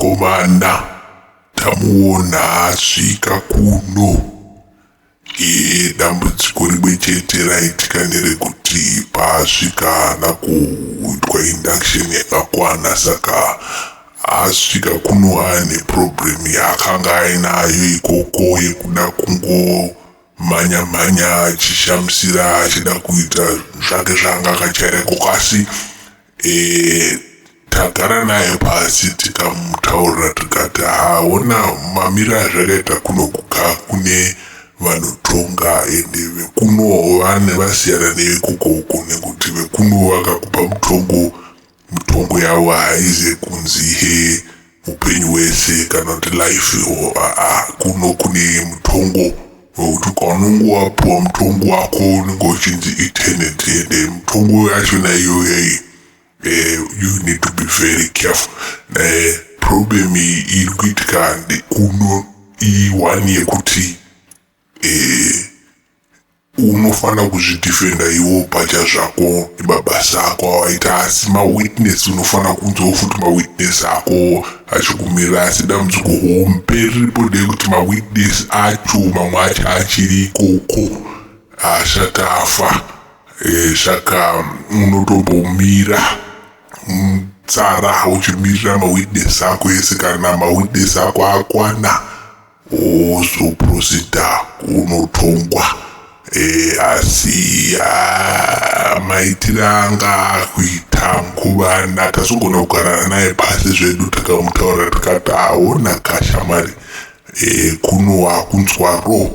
mukomana tamuona asvika kuno. Dambudziko rimwe chete raitika nderekuti paasvika haana kuitwa induction yakakwana, saka asvika kuno ane problem yaakanga ainayo ikoko yekuda kungomhanya achishamisira achida kuita zvake zvanga akachaira ikoko. Asi tagara naye pasi tikamutaurira tikati ona mamira azvakaita kuno kune vanotonga ende vekuno vane vasiyana nevekukoko, nekuti vekuno vakakupa mutongo yavo haize kunzi upenyu wese kana kuti life. Kuno kune mutongo wekuti ukaunenge wapuwa mutongo wako unenge uchinzi eternity, ende mutongo yachona iyoyo you need to be very careful. Problem iri kuitika kuno i1 yekuti unofana kuzvidefenda iwo pacha zvako nemabasa ako awaita, asi mawitness unofana kunzwa futi mawitness ako achikumirira. Asi dambudziko hombe riripo ndekuti mawitness acho mamwe acho achiri ikoko asati afa, saka unotombomira tsara uchimirira mawitness ako ese. Kana mawitness ako akwana ozoprosida unotongwa. Asi maitiro anga kuita mukuvana tasogona kugara naye pasi zvedu takamutaura tikati aona kashamari, kuno wakunzwaro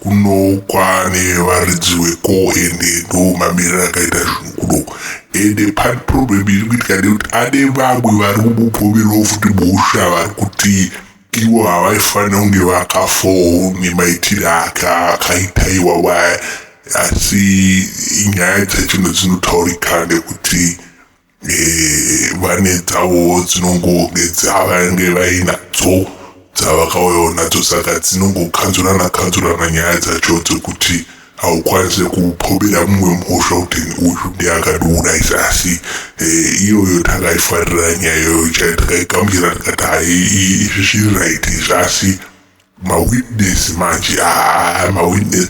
kuno kwane varidzi weko ende ndo mamiriro akaita zvinhu kuno. Ende pane problem iri kuitika ndekuti ane vamwe vari kumupomerao futi mhosva vari kuti ivo havaifanira kunge vakafawo nemaitiro akaita iwawa. Asi nyaya dzachino dzinotaurika ndekuti vane dzavo dzinongonge dzavange vainadzo dzavakauyawo nadzo, saka dzinongokanzurana nyaya dzacho dzekuti haukwanise kupomera mumwe mhosva kuti uyu ndeakadiurayisa. Asi iyoyo takaifarira nyaya iyoyo takaigambira tikati izvi zviri right izvi. Asi mawitness manje mawitness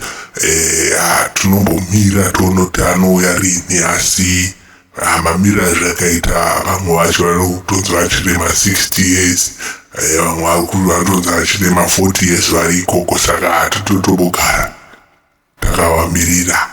tinombomira toona kuti anouya rini. Asi mamira zvakaita vamwe vacho vanotonzi vachirema 60 years, vamwe vanotonzi vachirema 40 years vari ikoko, saka hatitotombogara takavamirira.